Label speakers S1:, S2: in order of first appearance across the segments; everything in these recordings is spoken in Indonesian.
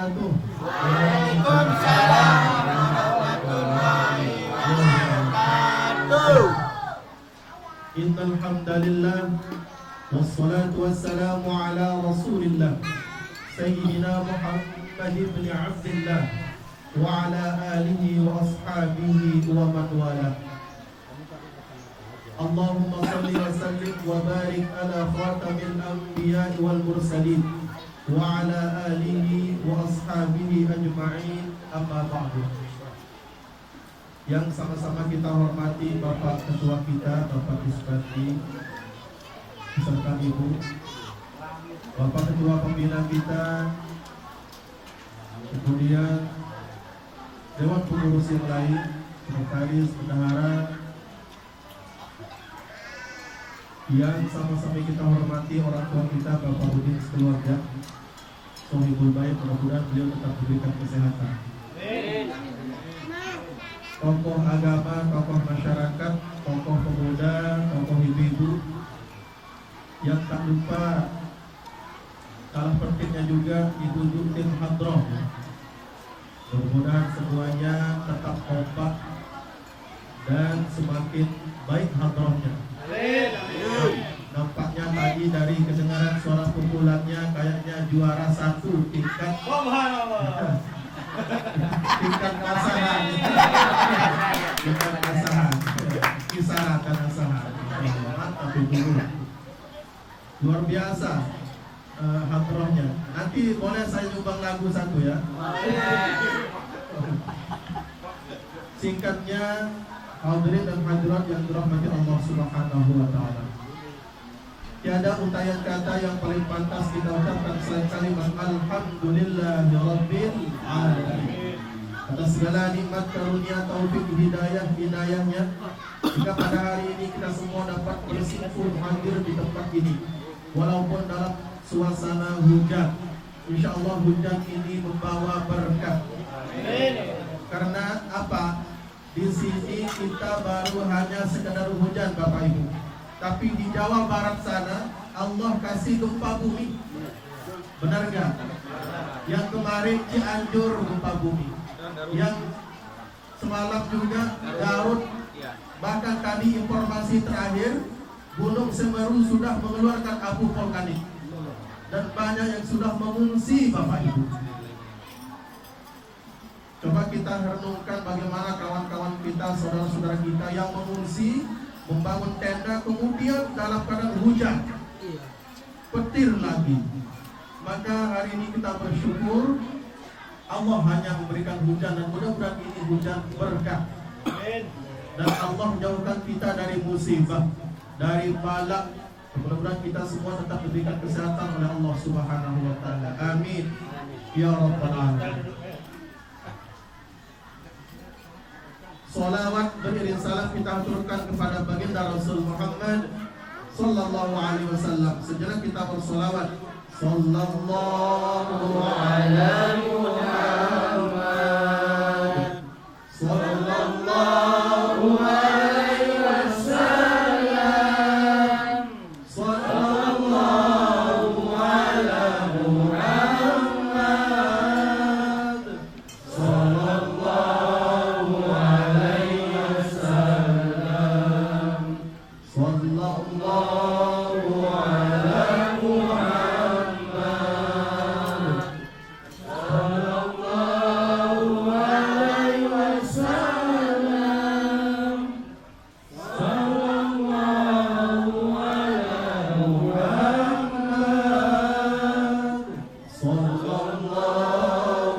S1: wabarakatuh.
S2: Waalaikumsalam warahmatullahi wabarakatuh.
S1: Innal hamdalillah wassalatu wassalamu ala Rasulillah Sayyidina Muhammad ibn Abdillah wa ala alihi wa ashabihi wa man wala. Allahumma salli wa sallim wa barik ala khatamil anbiya wal mursalin wa ala alihi wa ashabihi ajma'in, amma ba'du. Yang sama-sama kita hormati Bapak Ketua kita, Bapak Isbati, beserta Ibu, Bapak Ketua Pembina kita, kemudian Dewan Pengurus yang lain, Sekretaris, Bendahara, yang sama-sama kita hormati orang tua kita, Bapak Udin sekeluarga, Sohibul Baik, mudah-mudahan beliau tetap diberikan kesehatan. Tokoh agama, tokoh masyarakat, tokoh pemuda, tokoh ibu-ibu, yang tak lupa kalah pentingnya juga Ibu Dutin Hadroh. Mudah-mudahan semuanya tetap kompak dan semakin baik hadrohnya. Nampaknya tadi dari kedengaran suara pukulannya kayaknya juara 1 tingkat tingkat asahan. Tingkat asahan. Kisaran dan asahan. Mantap Ibu. Luar biasa hadrohnya. Nanti boleh saya nyumbang lagu satu ya. Singkatnya, hadirin dan hadirat yang dirahmati Allah Subhanahu wa taala. Tiada untayan kata yang paling pantas kita ucapkan selain kalimat alhamdulillahirabbil alamin. Atas segala nikmat karunia taufik hidayahnya, jika pada hari ini kita semua dapat bersimpul hadir di tempat ini, walaupun dalam suasana hujan. Insyaallah hujan ini membawa berkah. Karena apa? Di sini kita baru hanya sekedar hujan Bapak Ibu, tapi di Jawa Barat sana Allah kasih gempa bumi. Benar gak? Yang kemarin Cianjur gempa bumi, yang semalam juga Garut. Bahkan tadi informasi terakhir Gunung Semeru sudah mengeluarkan abu vulkanik dan banyak yang sudah mengungsi Bapak Ibu. Coba kita renungkan bagaimana kawan-kawan kita, saudara-saudara kita yang mengungsi, membangun tenda, kemudian dalam keadaan hujan, petir lagi. Maka hari ini kita bersyukur Allah hanya memberikan hujan, dan mudah-mudahan ini hujan berkah. Dan Allah jauhkan kita dari musibah, dari bala. Mudah-mudahan kita semua tetap diberikan kesehatan oleh Allah Subhanahu wa taala. Amin ya rabbal alamin. Salawat beriring salam kita aturkan kepada baginda Rasul Muhammad sallallahu alaihi wasallam. Sejenak kita bersolawat. Sallallahu alaihi Muhammad, sallallahu alaihi wasallam, sallallahu ala Muhammad, sallallahu alaihi wasallam, sallallahu ala Muhammad, sallallahu alaihi wasallam, sallallahu ala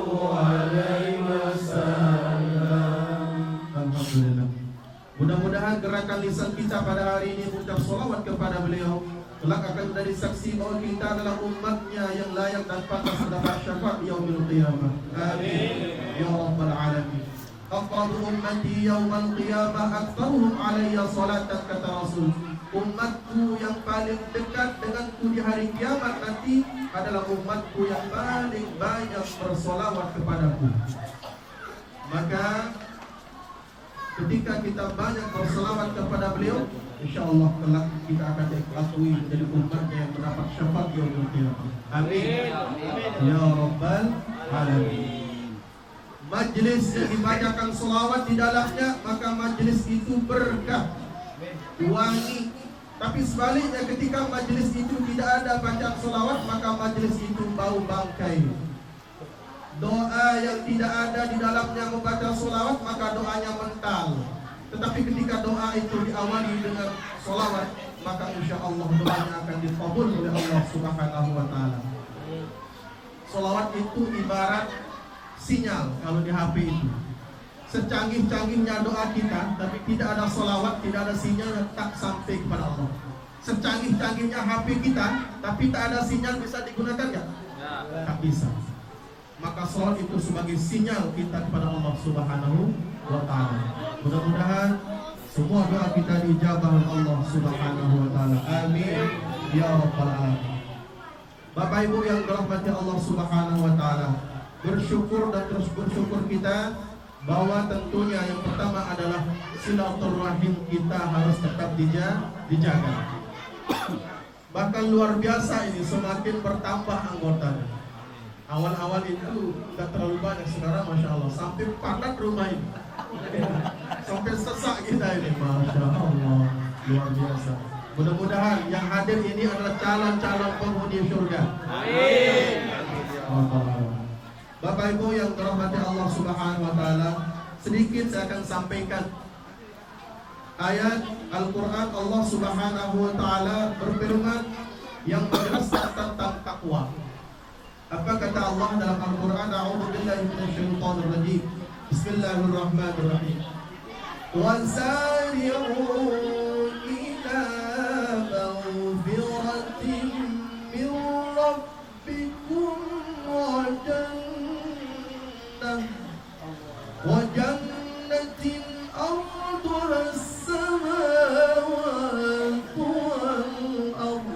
S1: Muhammad, sallallahu alaihi wasallam. Alhamdulillah. Mudah-mudahan gerakan lisan kita pada hari ini mengucap sholawat kepada beliau kelak akan menjadi saksi bahwa kita adalah umatnya yang layak dan pantas mendapat syafaat yaumil qiyamah. Amin ya rabbal alamin. Aqrabu ummati yaumal qiyamah aktsaruhum alayya salatan, kata Rasul. Umatku yang paling dekat denganku di hari kiamat nanti adalah umatku yang paling banyak bersolawat kepadaku. Maka ketika kita banyak berselawat kepada beliau, insyaallah kelak kita akan diakui menjadi umatnya yang mendapat syafaat yaumul qiyamah. Amin ya rabbal alamin. Majlis yang dibacakan sholawat di dalamnya, maka majlis itu berkah, wangi. Tapi sebaliknya ketika majlis itu tidak ada bacaan sholawat, maka majlis itu bau bangkai. Doa yang tidak ada di dalamnya membaca sholawat, maka doanya mental. Tetapi ketika doa itu diawali dengan sholawat, maka insya Allah doanya akan dikabul oleh Allah Subhanahu wa Ta'ala. Sholawat itu ibarat sinyal kalau di HP itu. Secanggih-canggihnya doa kita, tapi tidak ada sholawat, tidak ada sinyal, tak sampai kepada Allah. Secanggih-canggihnya HP kita, tapi tak ada sinyal, bisa digunakan nggak? Tak bisa. Maka sholawat itu sebagai sinyal kita kepada Allah Subhanahu wa Ta'ala. Mudah-mudahan semua doa kita dijabah oleh Allah Subhanahu wa Ta'ala. Amin ya rabbal alamin. Bapak Ibu yang dirahmati Allah Subhanahu wa Ta'ala, bersyukur dan terus bersyukur kita bahwa tentunya yang pertama adalah silaturahim kita harus tetap dijaga. Bahkan luar biasa ini, semakin bertambah anggotanya. Awal-awal itu tidak terlalu banyak, sekarang Masya Allah sampai padat rumah ini. Sampai sesak kita ini, Masya Allah, luar biasa. Mudah-mudahan yang hadir ini adalah calon-calon penghuni surga. Amin. Bapak Ibu yang dirahmati Allah Subhanahu wa Ta'ala, sedikit saya akan sampaikan ayat Al-Quran. Allah Subhanahu wa Ta'ala berfirman yang menjelaskan tentang takwa. Apa kata Allah dalam Al-Quran? A'udzu billahi minasyaitonir rajim. Bismillahirrahmanirrahim. Wasari'u ila maghfiratin min rabbikum wa jannatin arduha as-samawati wal ardh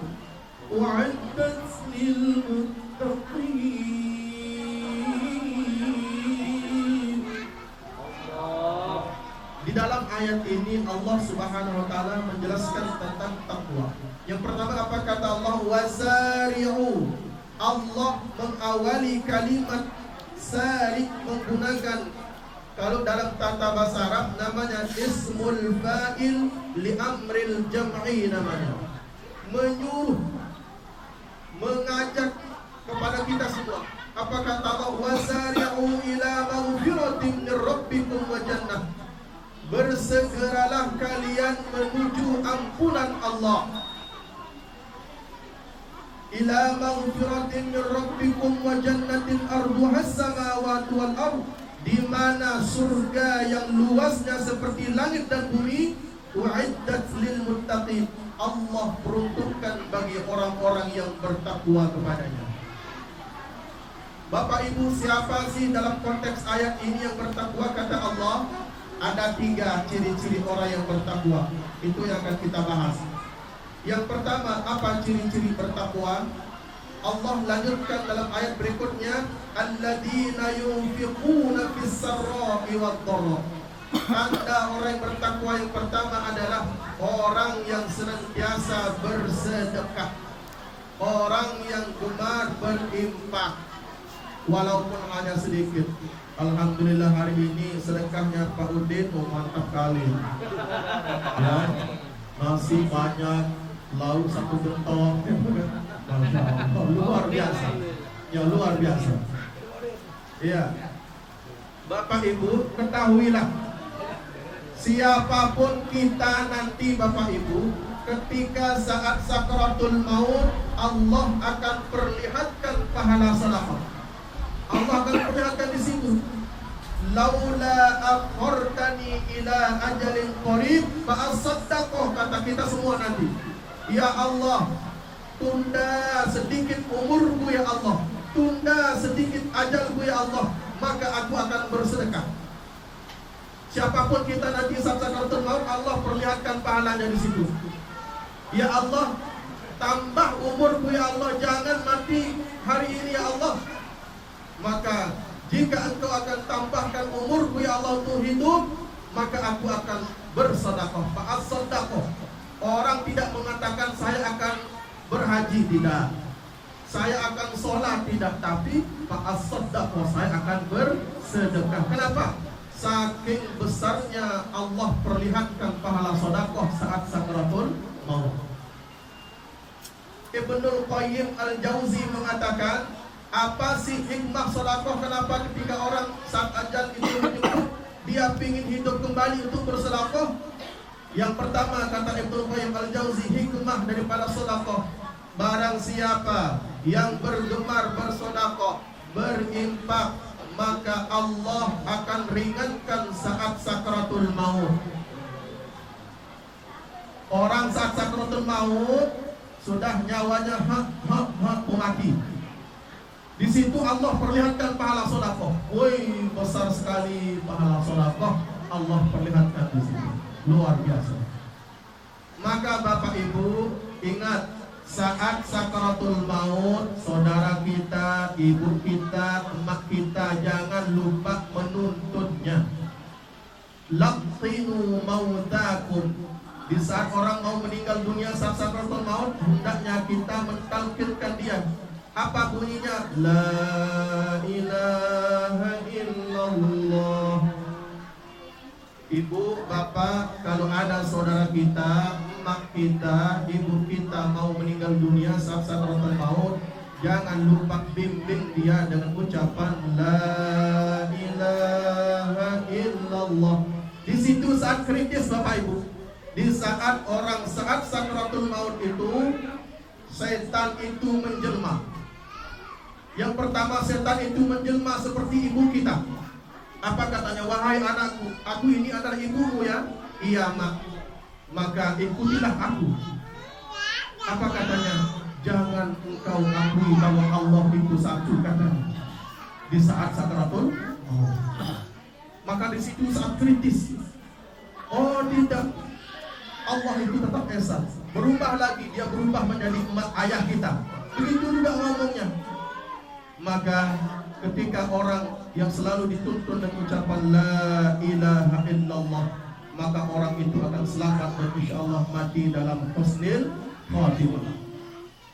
S1: u'iddat lil muttaqin. Di dalam ayat ini Allah Subhanahu wa Ta'ala menjelaskan tentang takwa. Yang pertama apa kata Allah? Wasari'u. Allah mengawali kalimat sarik menggunakan, kalau dalam tata bahasa Arab namanya ismul fa'il li amril jam'i namanya. Menyuruh, mengajak kepada kita semua. Apa kata Allah? Wasari'u ila maghfiratin min rabbikum wa jannah. Bersegeralah kalian menuju ampunan Allah. Ila maghfiratin min rabbikum wa jannatin arduha as-samawati wal ardh, di mana surga yang luasnya seperti langit dan bumi. U'iddat lil muttaqin, Allah peruntukkan bagi orang-orang yang bertakwa kepadanya. Bapak Ibu, siapa sih dalam konteks ayat ini yang bertakwa? Kata Allah, ada 3 ciri-ciri orang yang bertakwa. Itu yang akan kita bahas. Yang pertama, apa ciri-ciri bertakwa? Allah lanjutkan dalam ayat berikutnya, alladzina yunfiquna fis sarra'i wad dharra. Tanda orang yang bertakwa yang pertama adalah orang yang senantiasa bersedekah, orang yang gemar berinfak walaupun hanya sedikit. Alhamdulillah hari ini sedekahnya Pak Udin mantap kali. Ya, masih banyak, lauk 1 gentong. Masya Allah, luar biasa. Ya, luar biasa. Iya. Bapak Ibu, ketahuilah, siapapun kita nanti Bapak Ibu, ketika saat sakaratul maut, Allah akan perlihatkan pahala sedekah. Allah akan perlihatkan di situ. Laula akhartani ila ajalin qarib fa asaddaqah, kata kita semua nanti. Ya Allah, tunda sedikit umurku ya Allah, tunda sedikit ajalku ya Allah, maka aku akan bersedekah. Siapapun kita nanti saat sakaratul maut, Allah perlihatkan pahalanya di situ. Ya Allah, tambah umurku ya Allah, jangan mati hari ini ya Allah. Maka jika engkau akan tambahkan umurku ya Allah untuk hidup, maka aku akan bersedekah. Fa'as-sedekah. Orang tidak mengatakan saya akan berhaji, tidak. saya akan sholat tidak, tapi fa'as-saddaqah, saya akan bersedekah. Kenapa? Saking besarnya Allah perlihatkan pahala sedekah saat sakaratul maut. Ibnul Qayyim Al-Jauzi mengatakan, apa sih hikmah sedekah? Kenapa ketika orang saat ajal itu menyebut dia ingin hidup kembali untuk bersedekah? Yang pertama, kata Ibnul Qayyim Al-Jauzi, hikmah daripada sedekah, barang siapa yang bergemar bersedekah, berinfak, maka Allah akan ringankan saat sakaratul maut. Orang saat sakaratul maut sudah nyawanya mau mati. Di situ Allah perlihatkan pahala sedekah. Woi, besar sekali pahala sedekah Allah perlihatkan di situ. Luar biasa. Maka Bapak Ibu ingat, saat sakaratul maut, saudara kita, ibu kita, emak kita jangan lupa menuntutnya. Laqtinu mautakum. Di saat orang mau meninggal dunia saat sakaratul maut, hendaknya kita mentalkinkan dia. Apa bunyinya? La ilaha illallah. Ibu, bapak, kalau ada saudara kita, emak kita, ibu kita mau meninggal dunia saat sakaratul maut, jangan lupa bimbing dia dengan ucapan La ilaha illallah. Di situ saat kritis Bapak Ibu, di saat orang saat sakaratul maut itu, setan itu menjelma. Yang pertama, setan itu menjelma seperti ibu kita. Apa katanya? Wahai anakku, aku ini adalah ibumu ya? Iya, mak. Maka ikutilah aku. Apa katanya? Jangan engkau akui bahwa Allah itu satu, katanya. Di saat sakaratul maut. Maka di situ saat kritis. Oh tidak, Allah itu tetap esa. Berubah lagi, dia berubah menjadi ayah kita. Begitu juga ngomongnya. Maka ketika orang yang selalu dituntun dengan ucapan La ilaha illallah, maka orang itu akan selamat dan insyaallah mati dalam husnul khatimah.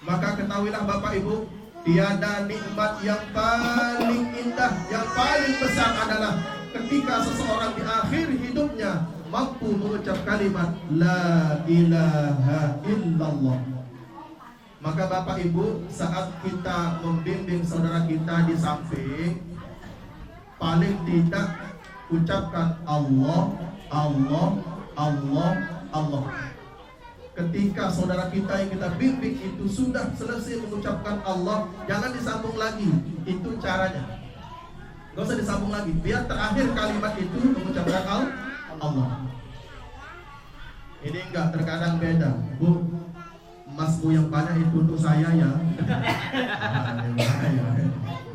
S1: Maka ketahuilah Bapak Ibu, tiada nikmat yang paling indah, yang paling besar adalah ketika seseorang di akhir hidupnya mampu mengucap kalimat La ilaha illallah. Maka Bapak Ibu, saat kita membimbing saudara kita di samping, paling tidak ucapkan Allah, Allah, Allah, Allah. Ketika saudara kita yang kita bimbing itu sudah selesai mengucapkan Allah, jangan disambung lagi. Itu caranya. Gak usah disambung lagi. Biar terakhir kalimat itu mengucapkan Allah. Ini enggak, terkadang beda. Bu, emasmu yang banyak itu untuk saya ya.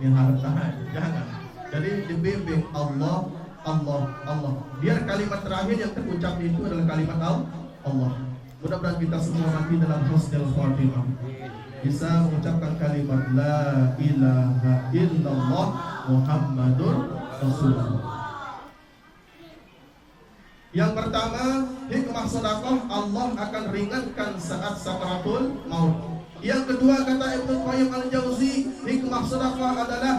S1: Ini harta. Jangan. Jadi dibimbing Allah, Allah, Allah. Biar kalimat terakhir yang terucap itu adalah kalimat Allah. Mudah-mudahan kita semua mati dalam husnul khatimah, bisa mengucapkan kalimat La ilaha illallah Muhammadur Rasulullah. Yang pertama, hikmah sedekah, Allah akan ringankan saat sakaratul maut. Yang kedua, kata Ibnu Qayyim Al-Jauzi, hikmah sedekah adalah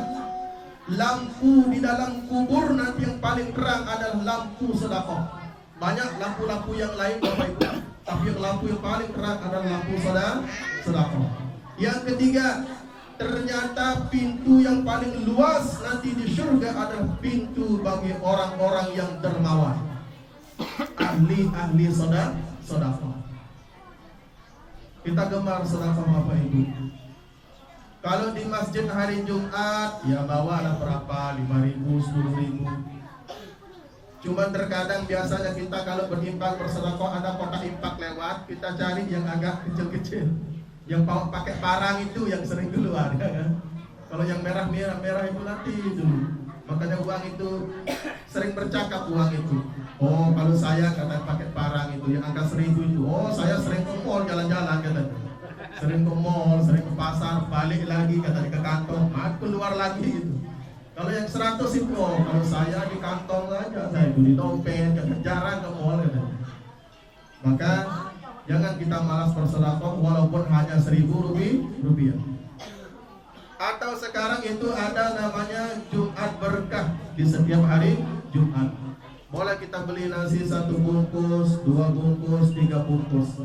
S1: lampu di dalam kubur nanti yang paling terang adalah lampu sedekah. Banyak lampu-lampu yang lain Bapak Ibu, tapi yang lampu yang paling terang adalah lampu sedekah. Yang ketiga, ternyata pintu yang paling luas nanti di surga adalah pintu bagi orang-orang yang dermawan, ahli sedekah. Kita gemar sedekah Bapak Ibu. Kalau di masjid hari Jumat, ya bawalah berapa, 5.000, 10.000. Cuman terkadang biasanya kita kalau berimpak bersedekah ada kotak impak lewat, kita cari yang agak kecil-kecil, yang pakai parang itu yang sering keluar, ya kan? Kalau yang merah itu nanti dulu. Makanya uang itu sering bercakap uang itu. Oh, kalau saya kata pakai parang itu yang angka 1.000 itu. Oh, saya sering ke mall jalan-jalan katanya. Sering ke mall, sering ke pasar, balik lagi katanya ke kantong, keluar lagi itu. Kalau yang 100 itu, oh, kalau saya di kantong aja, saya itu di dompet, jarang ke mall katanya. Maka jangan kita malas bersedekah walaupun hanya 1.000 rupiah. Atau sekarang itu ada namanya Jumat berkah di setiap hari Jumat. Boleh kita beli nasi 1 bungkus, 2 bungkus, 3 bungkus.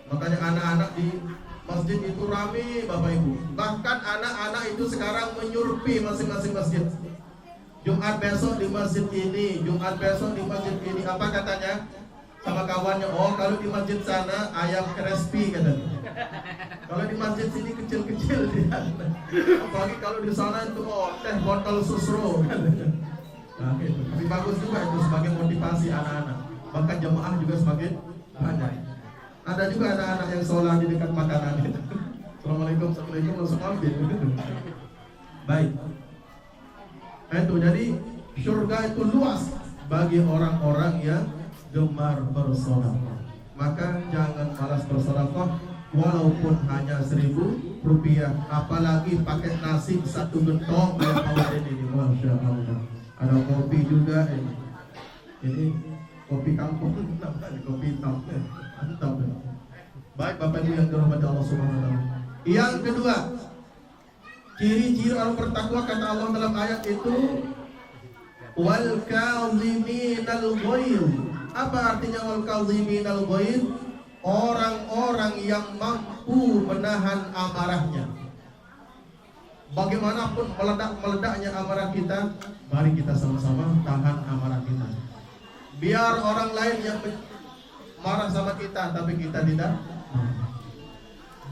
S1: Makanya anak-anak di masjid itu rame Bapak Ibu. Bahkan anak-anak itu sekarang menyurpi masing-masing masjid. Jumat besok di masjid ini, Jumat besok di masjid ini. Apa katanya? Sama kawannya, oh kalau di masjid sana ayam crispy katanya. Kalau di masjid sini kecil-kecil dia. Apalagi kalau di sana itu teh botol susro katanya. Nah, gitu. Tapi bagus juga itu sebagai motivasi anak-anak. Maka jemaah juga semakin banyak. Ada juga anak-anak yang sholat di dekat makanan itu. Assalamualaikum, assalamualaikum, langsung ambil. Baik. Itu jadi surga itu luas bagi orang-orang yang gemar bersedekah. Maka jangan malas bersedekah walaupun hanya 1.000 rupiah. Apalagi pakai nasi 1 gentong kayak Maulid ini, masya Allah. Ada kopi juga ini. Ini kopi kampung, namanya kopi hitam. Mantap. Baik Bapak Ibu yang dirahmati Allah Subhanahu wa taala. Yang kedua, ciri-ciri orang bertakwa kata Allah dalam ayat itu wal kaziminal ghaidh. Apa artinya wal kaziminal ghaidh? Orang-orang yang mampu menahan amarahnya. Bagaimanapun meledak-meledaknya amarah kita, mari kita sama-sama tahan amarah kita. Biar orang lain yang marah sama kita, tapi kita tidak.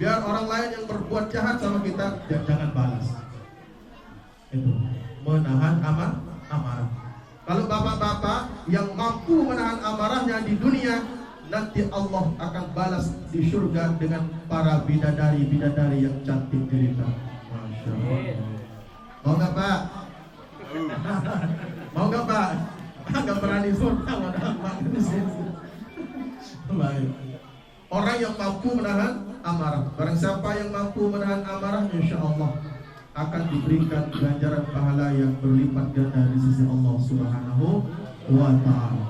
S1: Biar orang lain yang berbuat jahat sama kita, jangan balas. Itu menahan amarah. Kalau bapak-bapak yang mampu menahan amarahnya di dunia, nanti Allah akan balas di surga dengan para bidadari-bidadari yang cantik jelita. Masya Allah. Mau nggak Pak? Mau nggak Pak? Agak berani surga baik. Orang yang mampu menahan amarah. Barang siapa yang mampu menahan amarah, insya Allah akan diberikan ganjaran pahala yang berlipat ganda di sisi Allah Subhanahu wa ta'ala.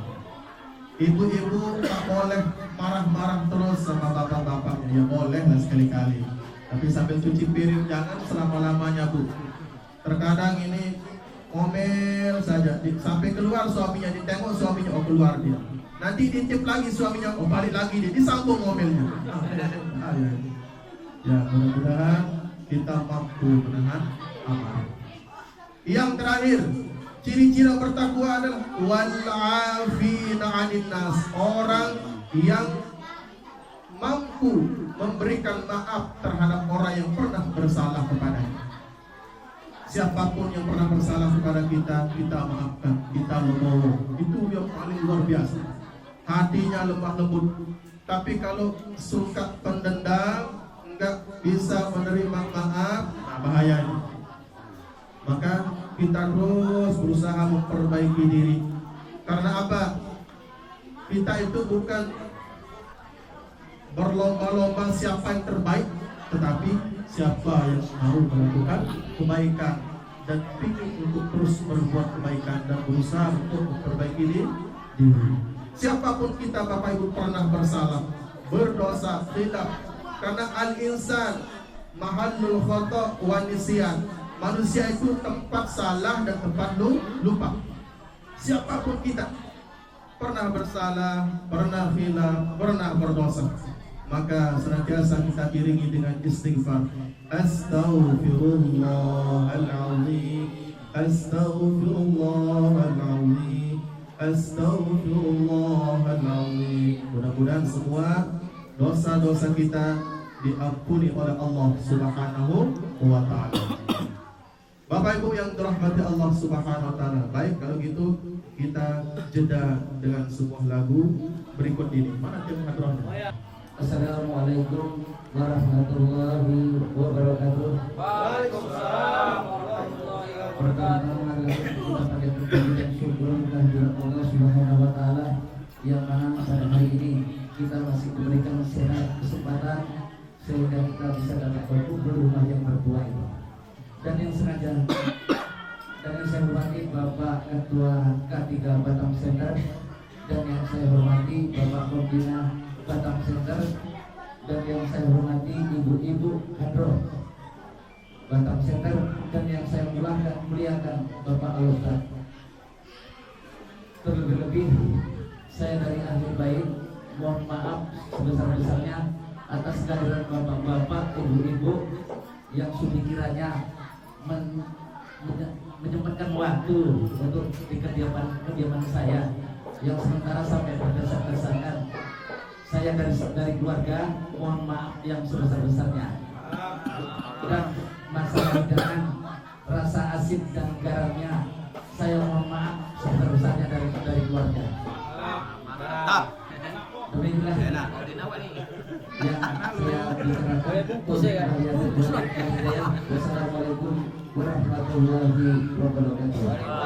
S1: Ibu-ibu tak boleh marah-marah terus sama bapak-bapaknya. Ya boleh lah sekali-kali, tapi sambil cuci piring jangan selama-lamanya Bu. Terkadang ini ngomel saja, sampai keluar suaminya, ditengok suaminya, oh keluar dia. Nanti ditip lagi suaminya, oh balik lagi dia, disambung ngomelnya. Ya mudah-mudahan kita mampu menahan amarah. Yang terakhir, ciri-ciri bertakwa adalah wal-'afina 'anil nas. Orang yang mampu memberikan maaf terhadap orang yang pernah bersalah kepadanya. Siapapun yang pernah bersalah kepada kita, kita maafkan, kita legowo. Itu yang paling luar biasa. Hatinya lemah lembut. Tapi kalau suka pendendam, enggak bisa menerima maaf, nah bahaya ini. Maka kita terus berusaha memperbaiki diri. Karena apa? Kita itu bukan berlomba-lomba siapa yang terbaik, tetapi siapa yang mau melakukan kebaikan dan ingin untuk terus berbuat kebaikan dan berusaha untuk memperbaiki diri. Siapapun kita Bapak Ibu pernah bersalah, berdosa, khilaf. Karena al-insan mahallul khata' wa nisyan. Manusia itu tempat salah dan tempat lupa. Siapapun kita pernah bersalah, pernah khilaf, pernah berdosa, maka senantiasa kita iringi dengan istighfar. Astaghfirullahaladzim, astaghfirullahaladzim, astaghfirullahaladzim. Mudah-mudahan semua dosa-dosa kita diampuni oleh Allah Subhanahu wa ta'ala. Bapak Ibu yang dirahmati Allah Subhanahu wa ta'ala. Baik, kalau gitu kita jeda dengan sebuah lagu berikut ini. Mana tim hadrohnya?
S3: Assalamualaikum warahmatullahi wabarakatuh.
S2: Waalaikumsalam warahmatullahi wabarakatuh.
S3: Pertama kita pada berpuji dan syukur kehadirat Allah Subhanahu wa ta'ala, yang mana pada hari ini kita masih diberikan sehat, kesempatan sehingga kita bisa dapat berkumpul di rumah yang berbuah ini. Dan yang sengaja dan yang saya hormati Bapak Ketua K3 Batam Center, dan yang saya hormati Bapak Pembina Batam Center, dan yang saya hormati ibu-ibu hadroh. Batam Center, dan yang saya muliakan Bapak Al-Ustaz. Terlebih-lebih saya dari ahli baik mohon maaf sebesar-besarnya atas kehadiran bapak-bapak, ibu-ibu yang sudah kiranya menyempatkan waktu untuk di kediaman saya yang sementara sampai berdesak-desakan. Saya dari keluarga mohon maaf yang sebesar-besarnya, dan masalah dengan rasa asin dan garamnya saya mohon maaf sebesar-besarnya dari keluarga. Demikianlah yang saya bicarakan. Wassalamualaikum warahmatullahi wabarakatuh.